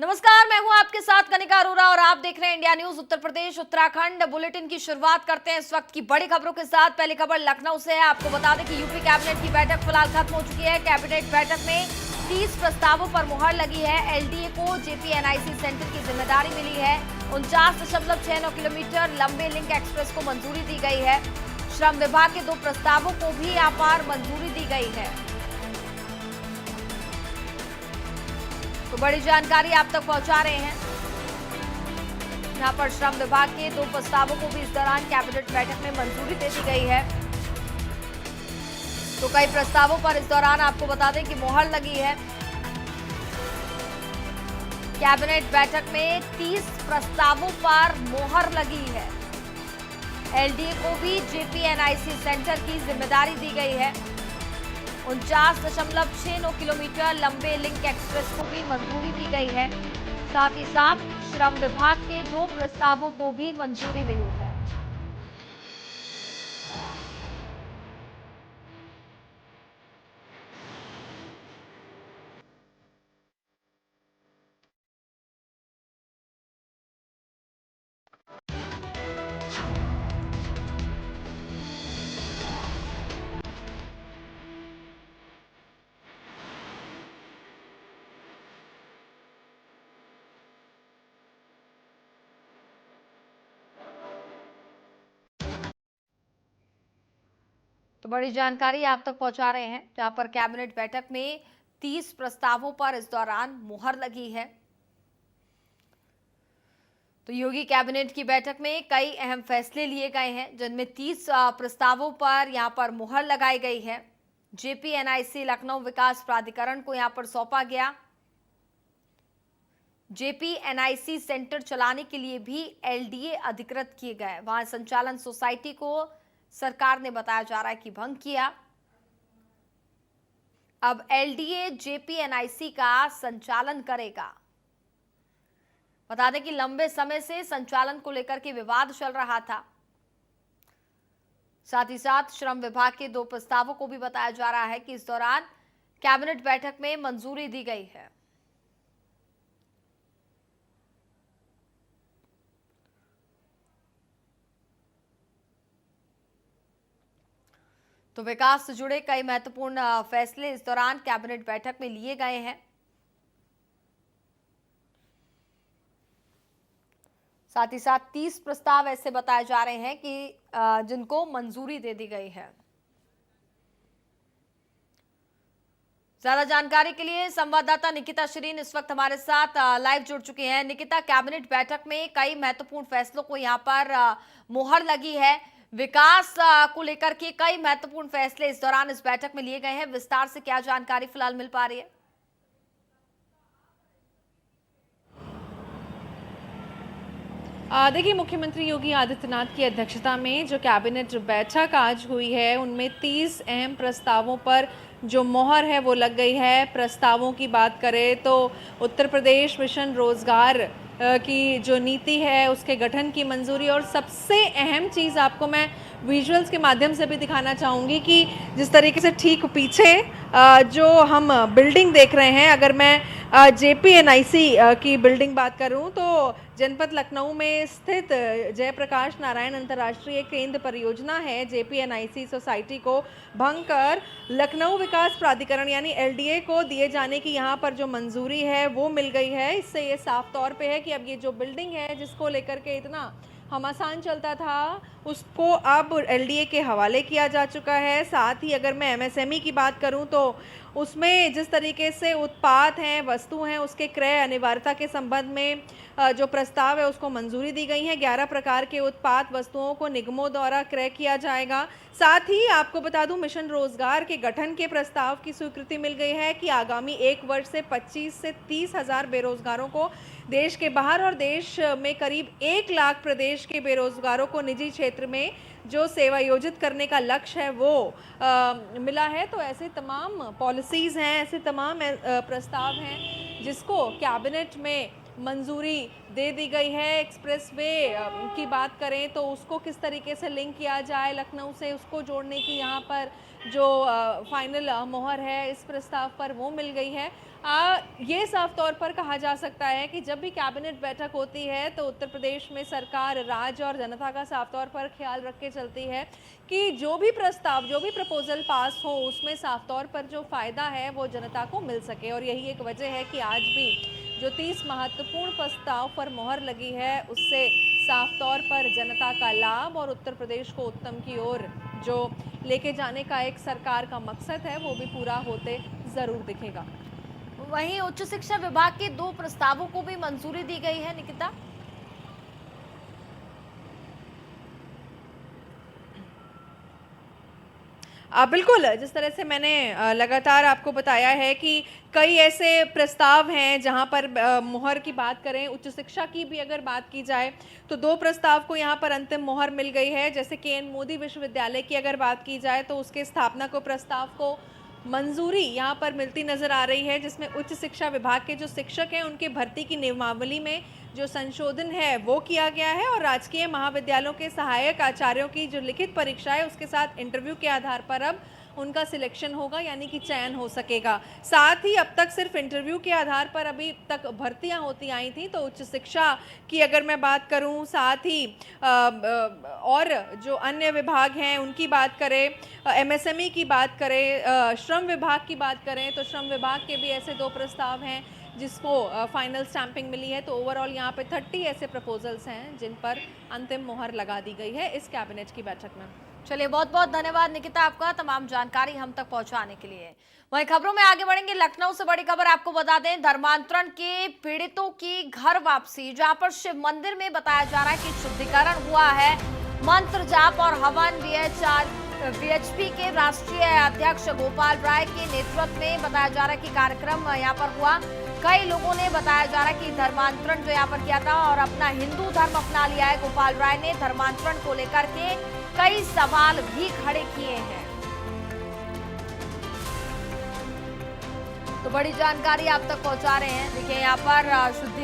नमस्कार, मैं हूं आपके साथ कनिका अरोरा और आप देख रहे हैं India news Uttar Pradesh Uttarakhand bulletin की शुरुआत करते हैं इस वक्त की बड़ी खबरों के साथ। पहली खबर लखनऊ से है। आपको बता दें कि यूपी कैबिनेट की बैठक फिलहाल खत्म हो चुकी है। कैबिनेट बैठक में 30 प्रस्तावों पर मुहर लगी है। एलडीए को जेपीएनआईसी सेंटर की जिम्मेदारी मिली है। 49.69 किलोमीटर लंबे लिंक एक्सप्रेस को मंजूरी दी गई है। श्रम विभाग के 2 प्रस्तावों को भी यहाँ पर मंजूरी दी गई है। तो बड़ी जानकारी आप तक पहुंचा रहे हैं। यहां पर श्रम विभाग के 2 प्रस्तावों को भी इस दौरान कैबिनेट बैठक में मंजूरी दे दी गई है। तो कई प्रस्तावों पर इस दौरान आपको बता दें कि मुहर लगी है। कैबिनेट बैठक में 30 प्रस्तावों पर मुहर लगी है। एलडीए को भी जेपीएनआईसी सेंटर की जिम्मेदारी दी गई है। 49.69 किलोमीटर लंबे लिंक एक्सप्रेस को भी मंजूरी दी गई है। साथ ही साथ श्रम विभाग के 2 प्रस्तावों को भी मंजूरी मिली है। तो बड़ी जानकारी आप तक पहुंचा रहे हैं, जहां पर कैबिनेट बैठक में 30 प्रस्तावों पर इस दौरान मुहर लगी है। तो योगी कैबिनेट की बैठक में कई अहम फैसले लिए गए हैं, जिनमें 30 प्रस्तावों पर यहां पर मुहर लगाई गई है। जेपीएनआईसी लखनऊ विकास प्राधिकरण को यहां पर सौंपा गया। जेपीएनआईसी सेंटर चलाने के लिए भी एलडीए अधिकृत किए गए। वहां संचालन सोसाइटी को सरकार ने बताया जा रहा है कि भंग किया। अब एलडीए जेपीएनआईसी का संचालन करेगा। बता दें कि लंबे समय से संचालन को लेकर के विवाद चल रहा था। साथ ही साथ श्रम विभाग के 2 प्रस्तावों को भी बताया जा रहा है कि इस दौरान कैबिनेट बैठक में मंजूरी दी गई है। तो विकास से जुड़े कई महत्वपूर्ण फैसले इस दौरान कैबिनेट बैठक में लिए गए हैं। साथ ही साथ 30 प्रस्ताव ऐसे बताए जा रहे हैं कि जिनको मंजूरी दे दी गई है। ज्यादा जानकारी के लिए संवाददाता निकिता शरीन इस वक्त हमारे साथ लाइव जुड़ चुके हैं। निकिता, कैबिनेट बैठक में कई महत्वपूर्ण फैसलों को यहां पर मुहर लगी है। विकास को लेकर के कई महत्वपूर्ण फैसले इस दौरान इस बैठक में लिए गए हैं। विस्तार से क्या जानकारी फिलहाल मिल पा रही है? देखिए, मुख्यमंत्री योगी आदित्यनाथ की अध्यक्षता में जो कैबिनेट बैठक आज हुई है, उनमें 30 अहम प्रस्तावों पर जो मोहर है वो लग गई है। प्रस्तावों की बात करें तो उत्तर प्रदेश मिशन रोजगार की जो नीति है उसके गठन की मंजूरी, और सबसे अहम चीज़ आपको मैं विजुअल्स के माध्यम से भी दिखाना चाहूँगी कि जिस तरीके से ठीक पीछे जो हम बिल्डिंग देख रहे हैं, अगर मैं जेपीएनआईसी की बिल्डिंग बात करूं तो जनपद लखनऊ में स्थित जयप्रकाश नारायण अंतर्राष्ट्रीय केंद्र परियोजना है। जेपीएनआईसी सोसाइटी को भंग कर लखनऊ विकास प्राधिकरण यानी एलडीए को दिए जाने की यहाँ पर जो मंजूरी है वो मिल गई है। इससे ये साफ तौर पे है कि अब ये जो बिल्डिंग है जिसको लेकर के इतना घमासान चलता था, उसको अब एलडीए के हवाले किया जा चुका है। साथ ही अगर मैं एमएसएमई की बात करूं तो उसमें जिस तरीके से उत्पाद हैं, वस्तु हैं, उसके क्रय अनिवार्यता के संबंध में जो प्रस्ताव है उसको मंजूरी दी गई है। 11 प्रकार के उत्पाद वस्तुओं को निगमों द्वारा क्रय किया जाएगा। साथ ही आपको बता दूं, मिशन रोजगार के गठन के प्रस्ताव की स्वीकृति मिल गई है कि आगामी 1 वर्ष से 25 से 30 हजार बेरोजगारों को देश के बाहर और देश में करीब 1 लाख प्रदेश के बेरोजगारों को निजी क्षेत्र में जो सेवा योजित करने का लक्ष्य है वो मिला है। तो ऐसे तमाम पॉलिसीज़ हैं, ऐसे तमाम प्रस्ताव हैं जिसको कैबिनेट में मंजूरी दे दी गई है। एक्सप्रेसवे की बात करें तो उसको किस तरीके से लिंक किया जाए लखनऊ से, उसको जोड़ने की यहाँ पर जो फाइनल मोहर है इस प्रस्ताव पर वो मिल गई है। ये साफ तौर पर कहा जा सकता है कि जब भी कैबिनेट बैठक होती है तो उत्तर प्रदेश में सरकार राज्य और जनता का साफ तौर पर ख्याल रख के चलती है कि जो भी प्रस्ताव, जो भी प्रपोजल पास हो उसमें साफ तौर पर जो फ़ायदा है वो जनता को मिल सके। और यही एक वजह है कि आज भी जो 30 महत्वपूर्ण प्रस्ताव पर मोहर लगी है उससे साफ तौर पर जनता का लाभ और उत्तर प्रदेश को उत्तम की ओर जो लेके जाने का एक सरकार का मकसद है वो भी पूरा होते ज़रूर दिखेगा। वहीं उच्च शिक्षा विभाग के 2 प्रस्तावों को भी मंजूरी दी गई है निकिता। बिल्कुल, जिस तरह से मैंने लगातार आपको बताया है कि कई ऐसे प्रस्ताव हैं जहां पर मुहर की बात करें, उच्च शिक्षा की भी अगर बात की जाए तो 2 प्रस्ताव को यहां पर अंतिम मुहर मिल गई है। जैसे के.एन. मोदी विश्वविद्यालय की अगर बात की जाए तो उसके स्थापना को प्रस्ताव को मंजूरी यहाँ पर मिलती नजर आ रही है, जिसमें उच्च शिक्षा विभाग के जो शिक्षक हैं उनके भर्ती की नियमावली में जो संशोधन है वो किया गया है और राजकीय महाविद्यालयों के सहायक आचार्यों की जो लिखित परीक्षा है उसके साथ इंटरव्यू के आधार पर अब उनका सिलेक्शन होगा, यानी कि चयन हो सकेगा। साथ ही अब तक सिर्फ इंटरव्यू के आधार पर अभी तक भर्तियां होती आई थी, तो उच्च शिक्षा की अगर मैं बात करूं, साथ ही और जो अन्य विभाग हैं उनकी बात करें, एमएसएमई की बात करें, श्रम विभाग की बात करें तो श्रम विभाग के भी ऐसे 2 प्रस्ताव हैं जिसको फाइनल स्टैंपिंग मिली है। तो ओवरऑल यहाँ पे 30 ऐसे प्रपोजल्स हैं जिन पर अंतिम मोहर लगा दी गई है इस कैबिनेट की बैठक में। चलिए, बहुत बहुत धन्यवाद निकिता आपका तमाम जानकारी हम तक पहुंचाने के लिए। वहीं खबरों में आगे बढ़ेंगे। लखनऊ से बड़ी खबर आपको बता दें, धर्मांतरण के पीड़ितों की घर वापसी, जहां पर शिव मंदिर में बताया जा रहा है कि शुद्धिकरण हुआ है, मंत्र जाप और हवन वीएचपी के राष्ट्रीय अध्यक्ष गोपाल राय के नेतृत्व में बताया जा रहा है कि कार्यक्रम यहाँ पर हुआ। कई लोगों ने बताया जा रहा है कि धर्मांतरण जो यहाँ पर किया था और अपना हिंदू धर्म अपना लिया है। गोपाल राय ने धर्मांतरण को लेकर के कई सवाल भी खड़े किए हैं। तो बड़ी जानकारी आप तक पहुंचा रहे हैं। देखिए, यहाँ पर शुद्धि